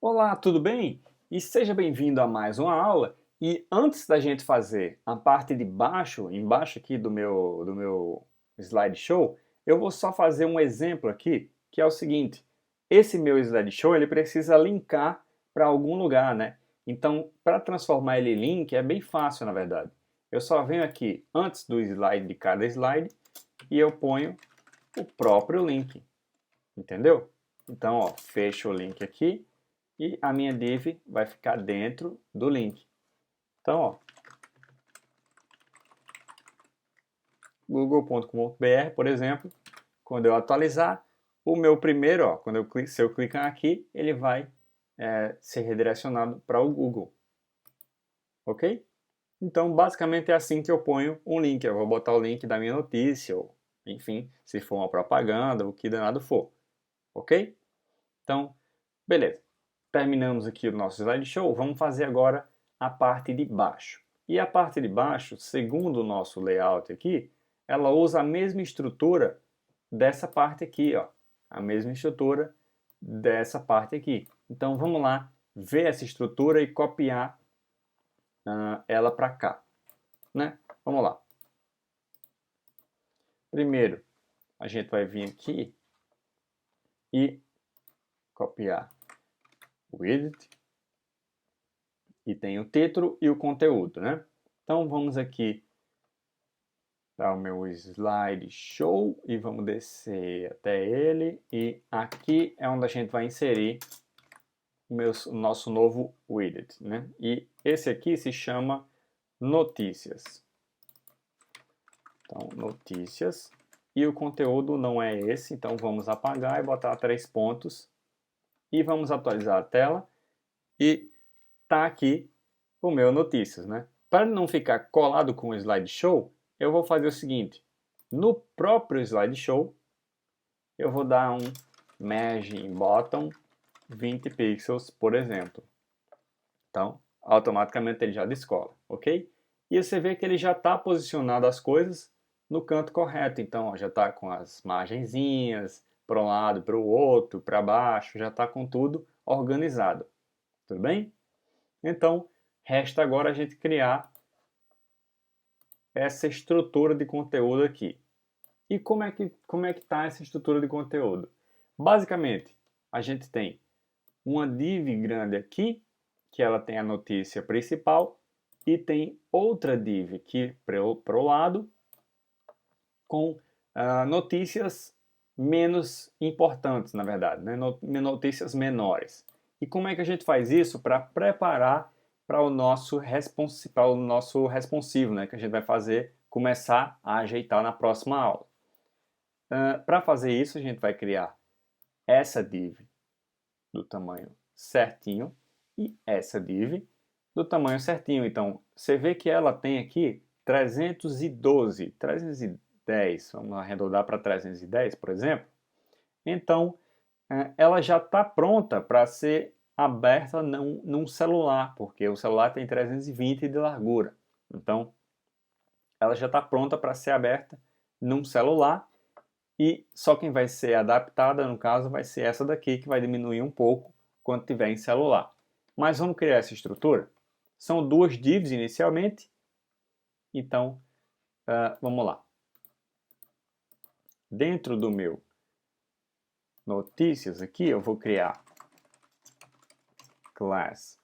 Olá, tudo bem? E seja bem-vindo a mais uma aula. E antes da gente fazer a parte de baixo, embaixo aqui do meu slideshow, eu vou só fazer um exemplo aqui, que é o seguinte. Esse meu slideshow, ele precisa linkar para algum lugar, né? Então, para transformar ele em link, é bem fácil, na verdade. Eu só venho aqui antes do slide de cada slide e eu ponho o próprio link, entendeu? Então, ó, fecho o link aqui e a minha div vai ficar dentro do link. Então, ó, google.com.br, por exemplo, quando eu atualizar, o meu primeiro, ó, se eu clicar aqui, ele vai ser redirecionado para o Google. Ok? Então, basicamente é assim que eu ponho um link. Eu vou botar o link da minha notícia, ou enfim, se for uma propaganda, o que danado for. Ok? Então, beleza. Terminamos aqui o nosso slideshow. Vamos fazer agora a parte de baixo. E a parte de baixo, segundo o nosso layout aqui, ela usa a mesma estrutura dessa parte aqui, ó. A mesma estrutura dessa parte aqui. Então, vamos lá ver essa estrutura e copiar ela para cá, né? Vamos lá. Primeiro, a gente vai vir aqui e copiar o edit, e tem o título e o conteúdo, né? Então vamos aqui dar o meu slideshow e vamos descer até ele, e aqui é onde a gente vai inserir o nosso novo widget, né? E esse aqui se chama notícias. Então, notícias. E o conteúdo não é esse, então vamos apagar e botar 3 pontos. E vamos atualizar a tela. E tá aqui o meu notícias, né? Para não ficar colado com o slideshow, eu vou fazer o seguinte. No próprio slideshow, eu vou dar um margin bottom 20 pixels, por exemplo. Então, automaticamente ele já descola, ok? E você vê que ele já está posicionado as coisas no canto correto. Então, ó, já está com as margenzinhas para um lado, para o outro, para baixo, já está com tudo organizado. Tudo bem? Então, resta agora a gente criar essa estrutura de conteúdo aqui. E como é que está essa estrutura de conteúdo? Basicamente, a gente tem uma div grande aqui, que ela tem a notícia principal, e tem outra div aqui para o lado, com notícias menos importantes, na verdade, né? Notícias menores. E como é que a gente faz isso para preparar para o nosso responsivo, né? Que a gente vai começar a ajeitar na próxima aula. Para fazer isso, a gente vai criar essa div do tamanho certinho e essa div do tamanho certinho. Então, você vê que ela tem aqui 312, 310, vamos arredondar para 310, por exemplo. Então, ela já está pronta para ser aberta num celular, porque o celular tem 320 de largura. Então, ela já está pronta para ser aberta num celular, e só quem vai ser adaptada, no caso, vai ser essa daqui, que vai diminuir um pouco quando tiver em celular. Mas vamos criar essa estrutura? São duas divs inicialmente, então vamos lá. Dentro do meu notícias aqui, eu vou criar class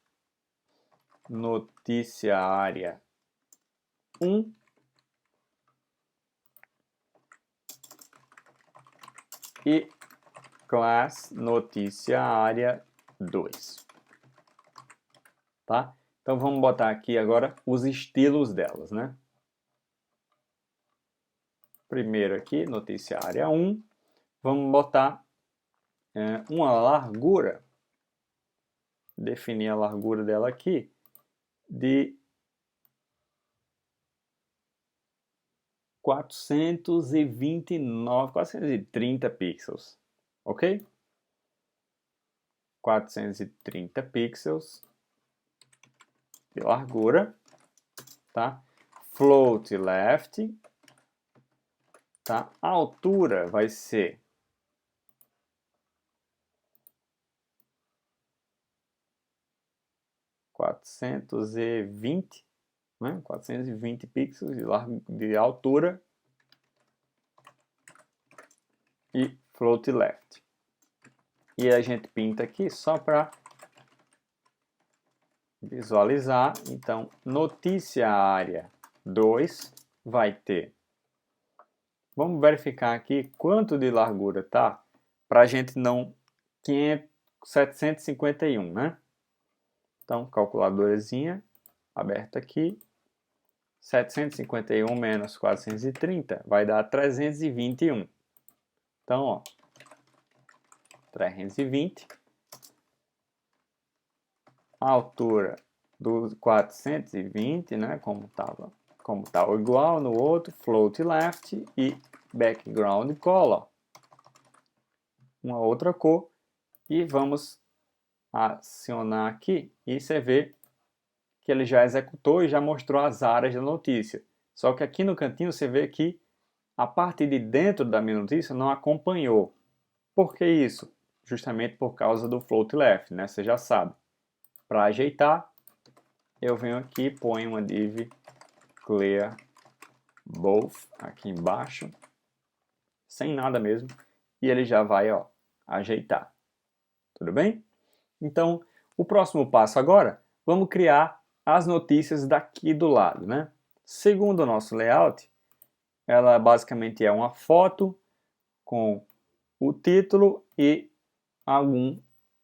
notícia área 1 e class notícia área 2. Tá? Então vamos botar aqui agora os estilos delas, né? Primeiro aqui, notícia área 1, vamos botar uma largura, definir a largura dela aqui, de 430 pixels, ok? 430 pixels de largura, tá? Float left, Tá? A altura vai ser 420, né? 420 pixels de altura e float left. E a gente pinta aqui só para visualizar. Então, notícia área 2 vai ter. Vamos verificar aqui quanto de largura tá, para a gente não 751, né? Então, calculadorazinha aberta aqui. 751 menos 430 vai dar 321. Então, ó, 320. A altura do 420, né, como tá igual no outro, float left e background color. Uma outra cor. E vamos acionar aqui e você vê que ele já executou e já mostrou as áreas da notícia. Só que aqui no cantinho você vê que a parte de dentro da minha notícia não acompanhou. Por que isso? Justamente por causa do float left, né? Você já sabe. Para ajeitar, eu venho aqui, ponho uma div clear both aqui embaixo, sem nada mesmo, e ele já vai, ó, ajeitar. Tudo bem? Então, o próximo passo agora, vamos criar as notícias daqui do lado, né? Segundo o nosso layout, ela basicamente é uma foto com o título e algum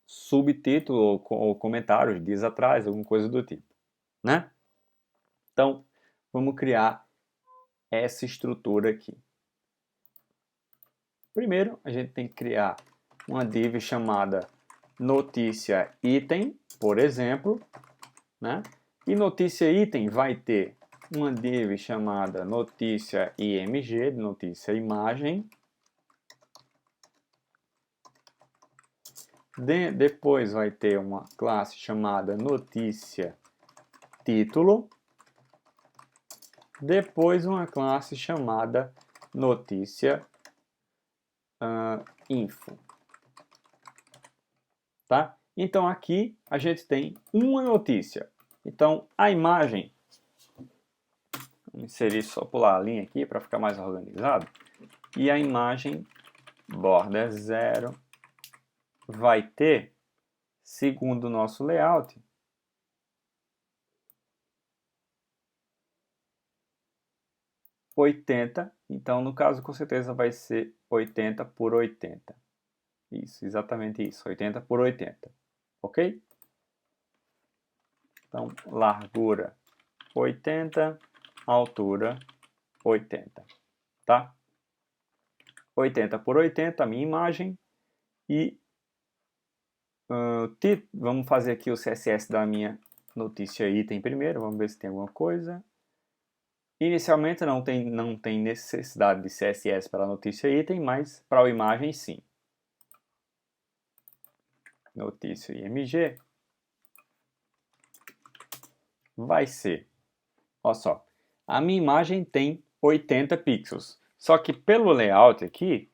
subtítulo ou comentários, dias atrás, alguma coisa do tipo, né? Então, vamos criar essa estrutura aqui. Primeiro, a gente tem que criar uma div chamada notícia item, por exemplo, né? E notícia item vai ter uma div chamada notícia img, notícia imagem. Depois vai ter uma classe chamada notícia título. Depois uma classe chamada notícia info. Tá? Então aqui a gente tem uma notícia. Então a imagem, vou inserir só pular a linha aqui para ficar mais organizado. E a imagem border 0 vai ter, segundo o nosso layout, (80). Então no caso com certeza vai ser 80 por 80. Isso, exatamente isso, 80 por 80. Ok? Então, largura 80, altura 80, tá? 80 por 80, a minha imagem. E vamos fazer aqui o CSS da minha notícia item primeiro, vamos ver se tem alguma coisa. Inicialmente não tem necessidade de CSS para a notícia item, mas para a imagem sim. Notícia img vai ser, olha só, a minha imagem tem 80 pixels, só que pelo layout aqui,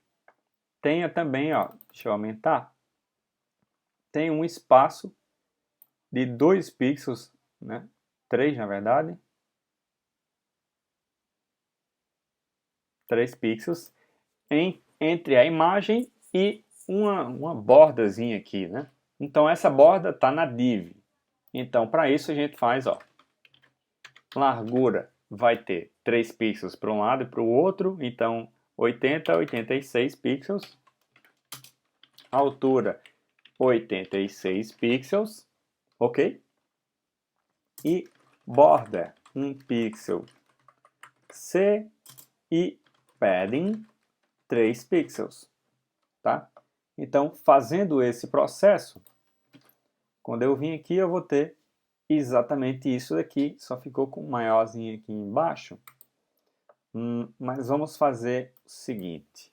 tenha também, ó, deixa eu aumentar, tem um espaço de 2 pixels, né? 3 na verdade, 3 pixels entre a imagem e uma bordazinha aqui, né? Então essa borda está na div. Então para isso a gente faz, ó, largura vai ter 3 pixels para um lado e para o outro, então 80 a 86 pixels. Altura 86 pixels, ok? E border 1 pixel C e padding 3 pixels, tá? Então, fazendo esse processo, quando eu vim aqui eu vou ter exatamente isso daqui, só ficou com um maiorzinho aqui embaixo. Mas vamos fazer o seguinte.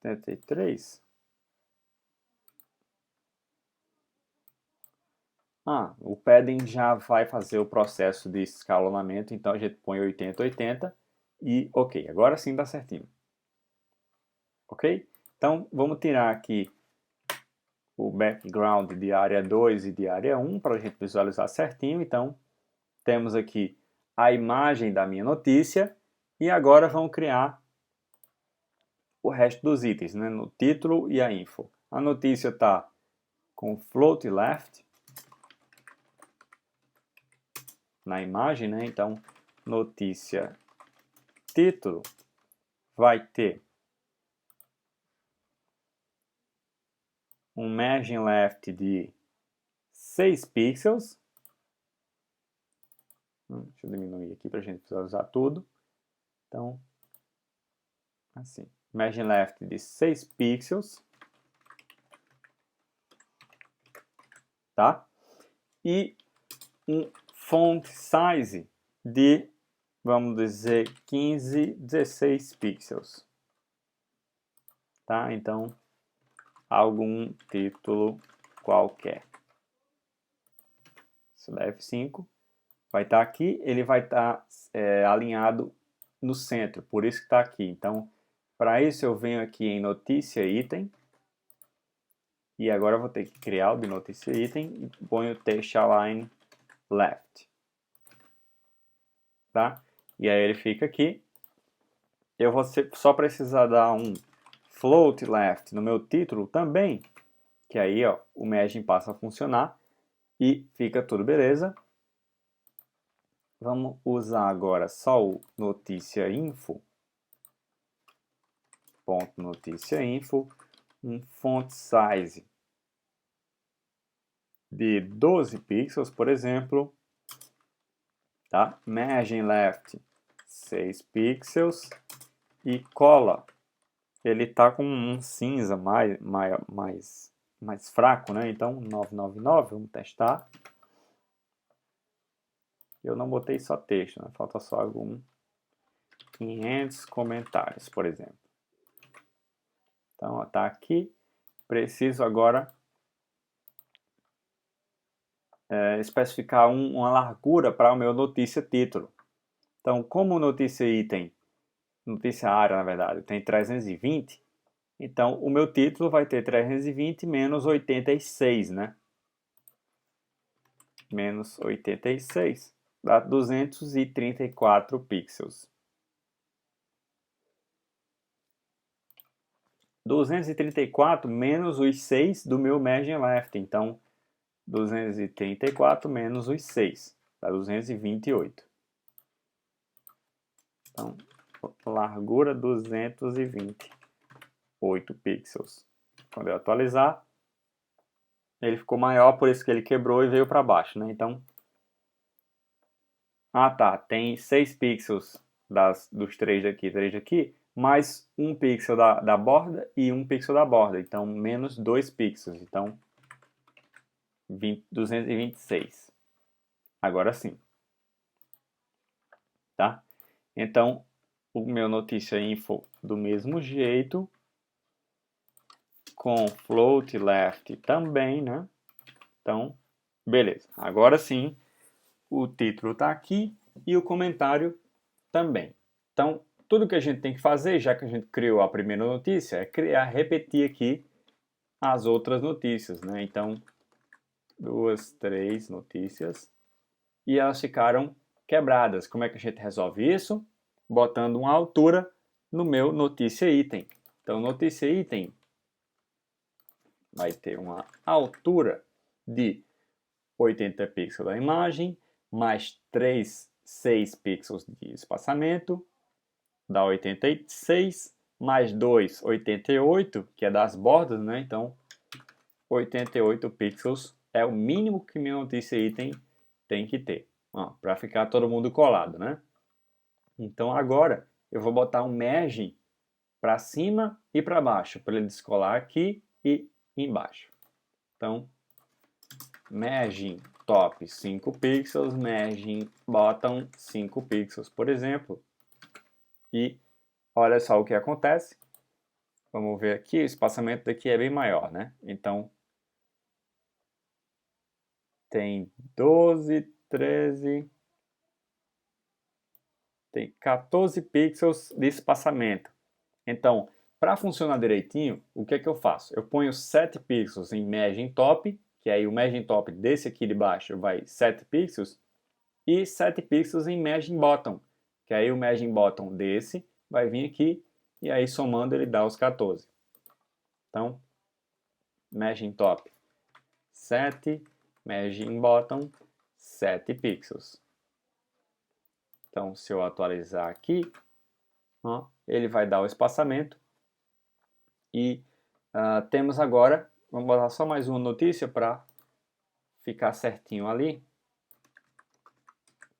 83. O padding já vai fazer o processo de escalonamento, então a gente põe 80, 80. E ok, agora sim está certinho. Ok? Então, vamos tirar aqui o background de área 2 e de área 1 para a gente visualizar certinho. Então, temos aqui a imagem da minha notícia e agora vamos criar o resto dos itens, né? No título e a info. A notícia está com float left na imagem, né? Então, notícia título vai ter um margin left de 6 pixels. Deixa eu diminuir aqui para a gente visualizar tudo. Então, assim, margin left de 6 pixels. Tá? E um font size de, vamos dizer, 15, 16 pixels. Tá? Então, algum título qualquer. Se der F5, vai estar aqui, ele vai estar alinhado no centro, por isso que está aqui. Então, para isso eu venho aqui em notícia item, e agora eu vou ter que criar o de notícia item e ponho text align left. Tá? E aí ele fica aqui. Eu vou só precisar dar um float left no meu título também, que aí ó, o margin passa a funcionar e fica tudo beleza. Vamos usar agora só o notícia info, ponto notícia info, um font size de 12 pixels, por exemplo, tá? Margin left 6 pixels e cola, ele tá com um cinza mais fraco, né? Então 999, vamos testar. Eu não botei só texto, né? Falta só algum 500 comentários, por exemplo. Então, está aqui. Preciso agora especificar uma largura para o meu notícia título. Então, como notícia item, notícia área, na verdade, tem 320, então o meu título vai ter 320 menos 86, né? Menos 86, dá 234 pixels. 234 menos os 6 do meu margin left, então 234 menos os 6, dá 228. Então, largura 228 pixels. Quando eu atualizar, ele ficou maior, por isso que ele quebrou e veio para baixo, né? Então, tá, tem 6 pixels dos 3 daqui, mais 1 pixel da borda e 1 pixel da borda, então menos 2 pixels, então 226. Agora sim. Tá? Então, o meu notícia info do mesmo jeito, com float left também, né? Então, beleza. Agora sim, o título está aqui e o comentário também. Então, tudo que a gente tem que fazer, já que a gente criou a primeira notícia, é repetir aqui as outras notícias, né? Então, 2, 3 notícias e elas ficaram quebradas. Como é que a gente resolve isso? Botando uma altura no meu notícia item. Então, notícia item vai ter uma altura de 80 pixels da imagem, mais 6 pixels de espaçamento, dá 86, mais 2, 88, que é das bordas, né? Então, 88 pixels é o mínimo que minha notícia item tem que ter, para ficar todo mundo colado, né? Então, agora, eu vou botar um margin para cima e para baixo, para ele descolar aqui e embaixo. Então, margin top 5 pixels, margin bottom 5 pixels, por exemplo. E olha só o que acontece. Vamos ver aqui, o espaçamento daqui é bem maior, né? Então, tem 12, 13, tem 14 pixels de espaçamento. Então, para funcionar direitinho, o que é que eu faço? Eu ponho 7 pixels em Margin Top, que aí o Margin Top desse aqui de baixo vai 7 pixels, e 7 pixels em Margin Bottom, que aí o Margin Bottom desse vai vir aqui, e aí somando ele dá os 14. Então, Margin Top 7, Margin Bottom 7 pixels. Então, se eu atualizar aqui, ó, ele vai dar o espaçamento. E temos agora, vamos botar só mais uma notícia para ficar certinho ali.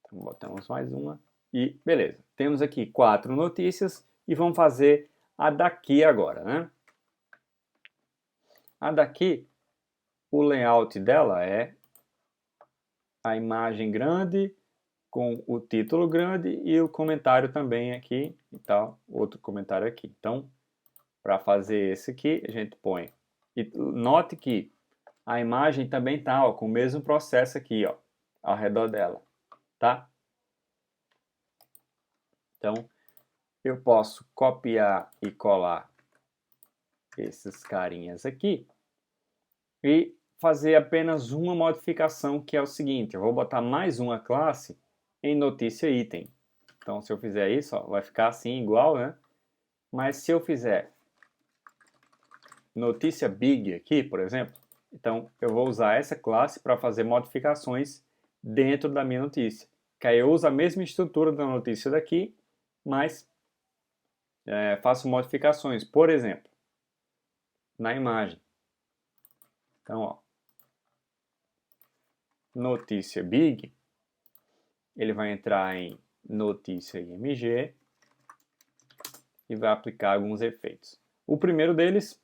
Então, botamos mais uma e beleza. Temos aqui 4 notícias e vamos fazer a daqui agora, né? A daqui, o layout dela é a imagem grande com o título grande e o comentário também aqui e tal, outro comentário aqui. Então, para fazer esse aqui, a gente põe. E note que a imagem também está com o mesmo processo aqui, ó, ao redor dela, tá? Então, eu posso copiar e colar esses carinhas aqui e fazer apenas uma modificação, que é o seguinte: eu vou botar mais uma classe em notícia item. Então, se eu fizer isso, ó, vai ficar assim igual, né? Mas se eu fizer notícia big aqui, por exemplo, então eu vou usar essa classe para fazer modificações dentro da minha notícia. Que aí eu uso a mesma estrutura da notícia daqui, mas faço modificações. Por exemplo, na imagem. Então, ó, notícia big, ele vai entrar em notícia IMG e vai aplicar alguns efeitos. O primeiro deles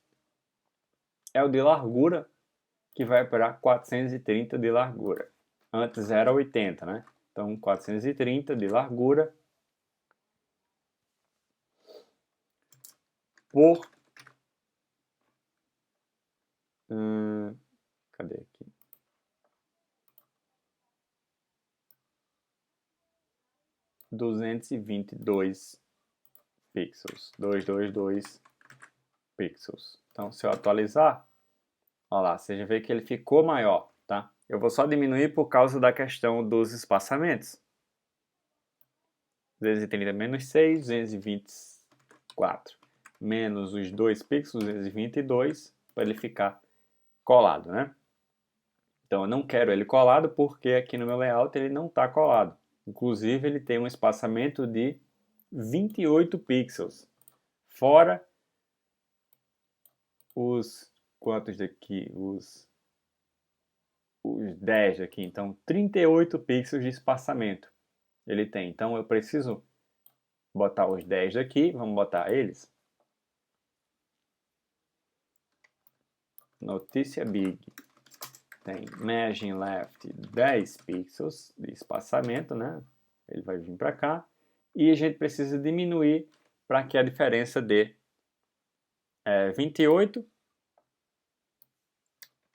é o de largura, que vai para 430 de largura. Antes era 80, né? Então, 430 de largura por... cadê aqui? ...222 pixels. 222 pixels. Então, se eu atualizar, olha lá, você já vê que ele ficou maior, tá? Eu vou só diminuir por causa da questão dos espaçamentos. 230 menos 6, 224. Menos os 2 pixels, 222, para ele ficar colado, né? Então eu não quero ele colado porque aqui no meu layout ele não está colado. Inclusive ele tem um espaçamento de 28 pixels. Fora os quantos daqui? Os 10 aqui. Então 38 pixels de espaçamento ele tem. Então eu preciso botar os 10 daqui. Vamos botar eles. Notícia big tem margin left 10 pixels de espaçamento, né? Ele vai vir para cá. E a gente precisa diminuir para que a diferença dê 28.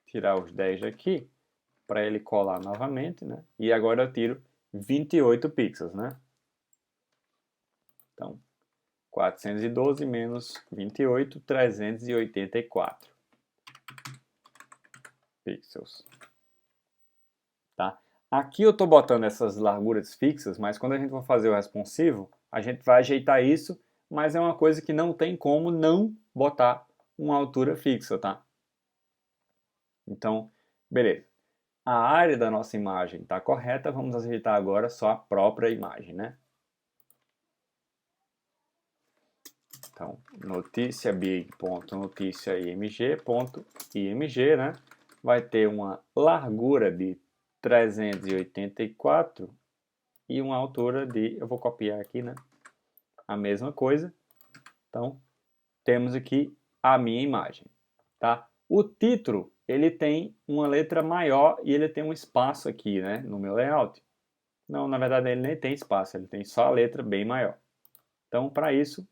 Tirar os 10 aqui para ele colar novamente, né? E agora eu tiro 28 pixels, né? Então, 412 menos 28, 384 pixels. Tá? Aqui eu estou botando essas larguras fixas, mas quando a gente for fazer o responsivo, a gente vai ajeitar isso, mas é uma coisa que não tem como não botar uma altura fixa, tá? Então, beleza. A área da nossa imagem está correta, vamos ajeitar agora só a própria imagem, né? Então, notícia big.notícia.img.img, né? Vai ter uma largura de 384 e uma altura de, eu vou copiar aqui, né? A mesma coisa. Então, temos aqui a minha imagem, tá? O título, ele tem uma letra maior e ele tem um espaço aqui, né? No meu layout. Não, na verdade ele nem tem espaço, ele tem só a letra bem maior. Então, para isso,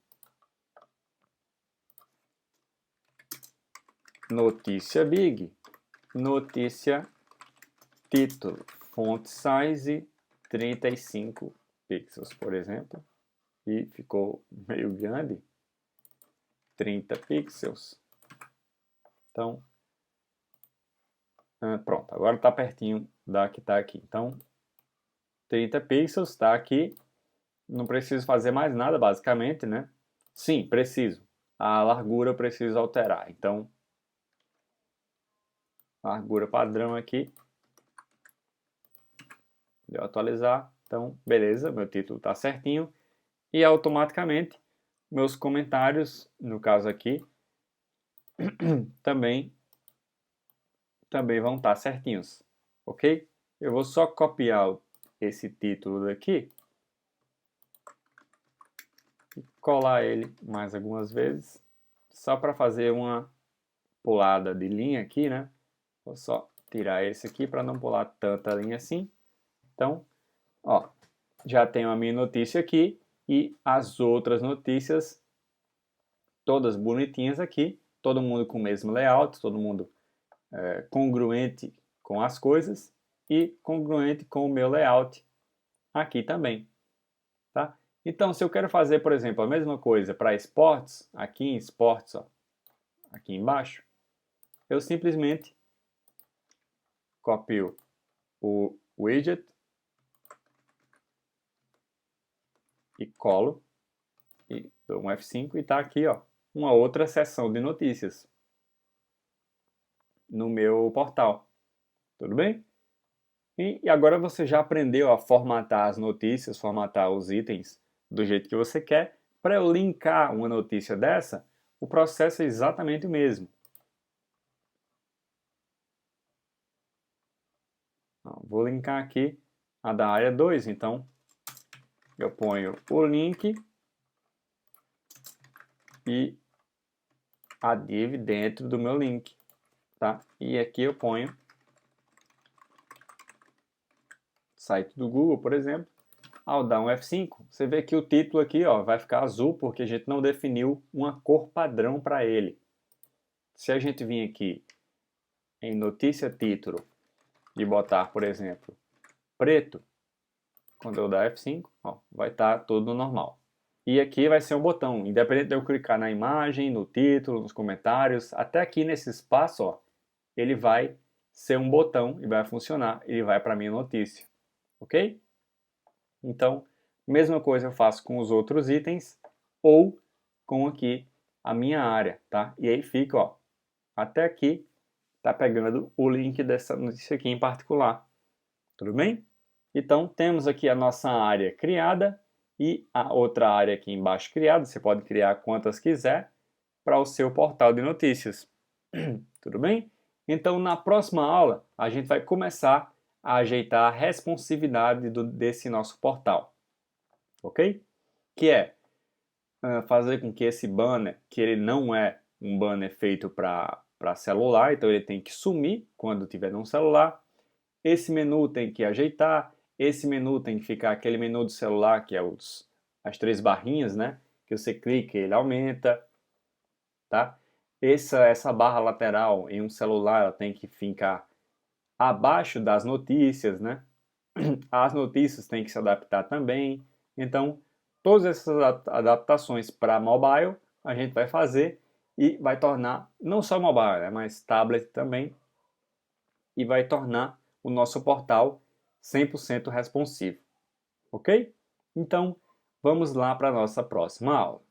notícia big, notícia título, font size 35 pixels, por exemplo, e ficou meio grande, 30 pixels. Então, pronto, agora está pertinho da que está aqui. Então, 30 pixels está aqui, não preciso fazer mais nada, basicamente, né? Sim, preciso. A largura eu preciso alterar. Então, largura padrão aqui. Deu atualizar. Então, beleza, meu título está certinho. E automaticamente, meus comentários, no caso aqui, também vão estar certinhos. Ok? Eu vou só copiar esse título daqui. E colar ele mais algumas vezes. Só para fazer uma pulada de linha aqui, né? Vou só tirar esse aqui para não pular tanta linha assim. Então, ó, já tenho a minha notícia aqui e as outras notícias todas bonitinhas aqui, todo mundo com o mesmo layout, todo mundo congruente com as coisas e congruente com o meu layout aqui também, tá? Então, se eu quero fazer, por exemplo, a mesma coisa para esportes, aqui em esportes, ó, aqui embaixo, eu simplesmente copio o widget e colo e dou um F5 e está aqui, ó, uma outra seção de notícias no meu portal. Tudo bem? E agora você já aprendeu a formatar as notícias, formatar os itens do jeito que você quer. Para eu linkar uma notícia dessa, o processo é exatamente o mesmo. Vou linkar aqui a da área 2, então eu ponho o link e a div dentro do meu link, tá? E aqui eu ponho site do Google, por exemplo. Ao dar um F5, você vê que o título aqui, ó, vai ficar azul porque a gente não definiu uma cor padrão para ele. Se a gente vir aqui em notícia título e botar, por exemplo, preto, quando eu dar F5, ó, vai estar tudo normal. E aqui vai ser um botão, independente de eu clicar na imagem, no título, nos comentários, até aqui nesse espaço, ó, ele vai ser um botão e vai funcionar, ele vai para a minha notícia, ok? Então, mesma coisa eu faço com os outros itens ou com aqui a minha área, tá? E aí fica, ó, até aqui tá pegando o link dessa notícia aqui em particular. Tudo bem? Então, temos aqui a nossa área criada e a outra área aqui embaixo criada. Você pode criar quantas quiser para o seu portal de notícias. Tudo bem? Então, na próxima aula, a gente vai começar a ajeitar a responsividade desse nosso portal. Ok? Que é fazer com que esse banner, que ele não é um banner feito para celular, então ele tem que sumir quando tiver num celular. Esse menu tem que ajeitar, esse menu tem que ficar aquele menu do celular, que é as três barrinhas, né? Que você clica e ele aumenta, tá? Essa barra lateral em um celular ela tem que ficar abaixo das notícias, né? As notícias têm que se adaptar também. Então, todas essas adaptações para mobile a gente vai fazer e vai tornar, não só mobile, né, mas tablet também, e vai tornar o nosso portal 100% responsivo. Ok? Então, vamos lá para a nossa próxima aula.